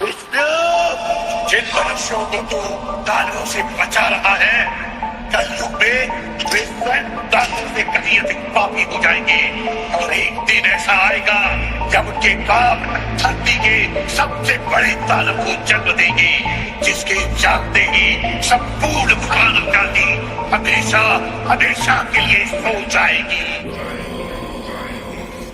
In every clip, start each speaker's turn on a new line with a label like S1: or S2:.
S1: विष्णु, जिन मनुष्यों को तू दानवों से बचा रहा है, कल युग में वे स्वयं दानवों से कहीं अधिक पापी हो जाएंगे। और एक दिन ऐसा आएगा जब उनके काम धरती के सबसे बड़े दानव को जन्म देंगे, जिसके जानते ही संपूर्ण मानव जाति हमेशा हमेशा के लिए सो जाएगी।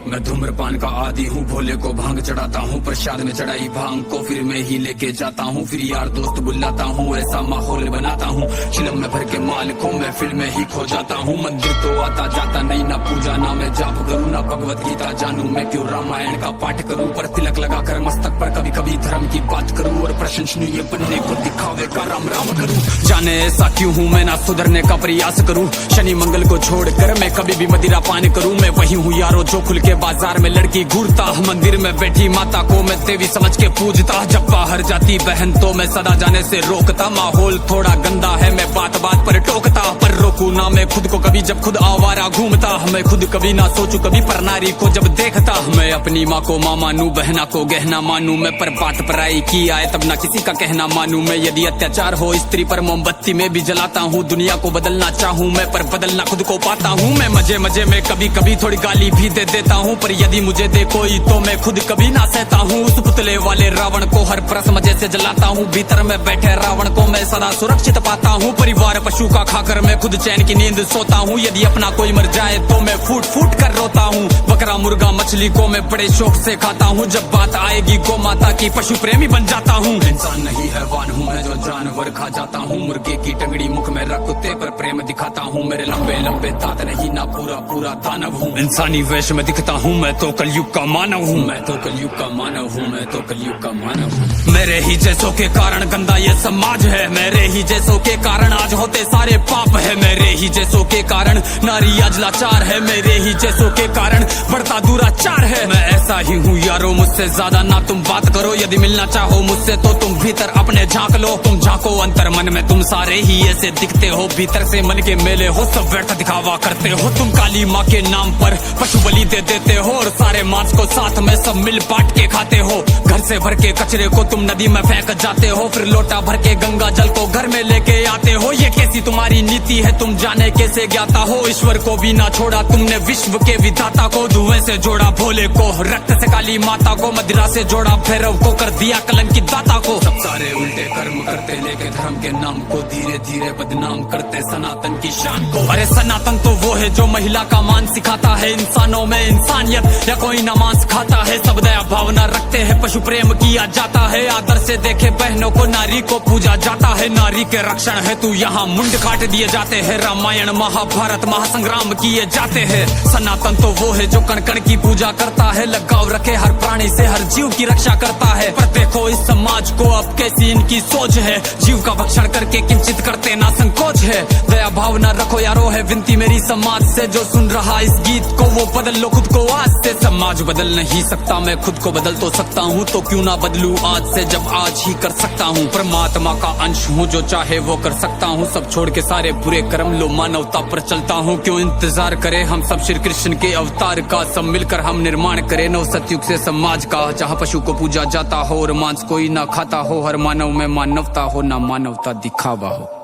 S2: मैं धूम्रपान का आदी हूँ, भोले को भांग चढ़ाता हूँ, प्रसाद में चढ़ाई भांग को फिर मैं ही लेके जाता हूँ, फिर यार दोस्त बुलाता हूँ, ऐसा माहौल बनाता हूँ, चिलम में भर के माल को मैं फिल्म में ही खो जाता हूँ। मंदिर तो आता जाता नहीं, ना पूजा ना मैं जाप करूँ, ना भगवत गीता जानू, मैं क्यों रामायण का पाठ करूँ, पर तिलक लगा कर मस्तक पर कभी कभी धर्म की बात करूँ, और प्रशंसनीय बनने को दिखावे का राम राम करूँ। जाने ऐसा क्यों हूँ मैं, ना सुधरने का प्रयास करूँ, शनि मंगल को छोड़कर मैं कभी भी मदिरा पान करूँ। मैं वही हूँ यारो जो खुल के बाजार में लड़की घूरता, मंदिर में बैठी माता को मैं देवी समझ के पूजता, जब बाहर जाती बहन तो मैं सदा जाने से रोकता। माहौल थोड़ा गंदा है, मैं बात बात पर टोकता, पर रोकू ना मैं खुद को कभी जब खुद आवारा घूमता। मैं खुद कभी ना सोचू कभी पर नारी को जब देखता, मैं अपनी माँ को माँ मानू, बहना को गहना मानू, मैं पर बात पराई की आए तब ना किसी का कहना मानू। मैं यदि अत्याचार हो स्त्री पर मोमबत्ती में भी जलाता हूँ, दुनिया को बदलना चाहूँ मैं पर बदलना खुद को पाता हूँ। मैं मजे मजे में कभी कभी थोड़ी गाली भी दे देता हूँ, पर यदि मुझे दे कोई तो मैं खुद कभी ना सहता हूँ। उस पुतले वाले रावण को हर परस मजे से जलाता हूँ, भीतर में बैठे रावण को मैं सदा सुरक्षित पाता हूँ। परिवार पशु का खाकर मैं खुद चैन की नींद सोता हूँ, यदि अपना कोई मर जाए तो मैं फूट फूट कर रोता हूँ। बकरा मुर्गा मछली को मैं बड़े शौक से खाता हूँ, जब बात आएगी गौ माता की पशु प्रेमी बन जाता हूँ। इंसान नहीं हैवान हूँ मैं जो जानवर खा जाता हूँ, मुर्गे की टंगड़ी मुख में रख कुत्ते पर प्रेम दिखाता हूँ, मेरे लंबे लंबे दांत नहीं ना पूरा पूरा दानव हूँ। इंसानी वेश में दिखता हूँ मैं तो कलयुग का मानव हूँ, मैं तो कलयुग का मानव हूँ, मैं तो कलयुग का मानव हूँ। मेरे ही जैसों के कारण गंदा ये समाज है, मेरे ही जैसों के कारण आज होते सारे पाप है, मेरे ही जैसों के कारण नारी आज लाचार है, मेरे ही जैसों के कारण बढ़ता दुराचार है। मैं ऐसा ही हूँ यारो, मुझसे ज्यादा ना तुम बात करो, यदि मिलना चाहो मुझसे तो तुम भीतर अपने झांक लो। तुम झांको अंतर मन में, तुम सारे ही ऐसे दिखते हो, भीतर से मन के मेले हो, सब व्यर्थ दिखावा करते हो। तुम काली माँ के नाम पर पशु बलि दे देते हो, और सारे मांस को साथ में सब मिल बांट के खाते हो। घर से भर के कचरे को तुम नदी में फेंक जाते हो, फिर लोटा भर के गंगा जल को घर में लेके आते हो। ये कैसी तुम्हारी नीति है तुम जाने कैसे ज्ञाता हो, ईश्वर को भी ना छोड़ा तुमने विश्व के विधाता को। धुएं से जोड़ा भोले को, रक्त से काली माता को, मदिरा से जोड़ा भैरव को, कर दिया कलंकित दाता को। सब सारे उल्टे कर्म करते लेके धर्म के नाम को, धीरे धीरे बदनाम करते सनातन की शान को। अरे सनातन तो वो है जो महिला का मान सिखाता है, इंसानों में इंसानियत या कोई ना मांस खाता है। सब दया भावना रखते हैं, पशु प्रेम किया जाता है, आदर से देखे बहनों को, नारी को पूजा जाता है। नारी के रक्षण है तू यहाँ मुंड काट दिए जाते हैं, रामायण महाभारत महासंग्राम किए जाते हैं। सनातन तो वो है जो कण कण की पूजा करता है, लगाव रखे हर प्राणी से, हर जीव की रक्षा करता है। पर देखो इस समाज को अब कैसी इनकी सोच है, जीव का भक्षण करके किंचित करते ना संकोच है। दया भावना रखो यारो है विनती मेरी समाज से, जो सुन रहा इस गीत को वो बदल लो खुद को आज से। समाज बदल नहीं सकता मैं खुद को बदल तो सकता हूँ, तो क्यों ना बदलूं आज से जब आज ही कर सकता हूँ। परमात्मा का अंश हूँ, जो चाहे वो कर सकता हूँ, सब छोड़ के सारे बुरे कर्म लो मानवता पर चलता हूँ। क्यों इंतजार करे हम सब श्री कृष्ण के अवतार का, सब मिलकर हम निर्माण करें नव सतयुग से समाज का, जहाँ पशु को पूजा जाता हो और मांस कोई ना खाता हो, हर मानव में मानवता हो ना मानवता दिखावा हो।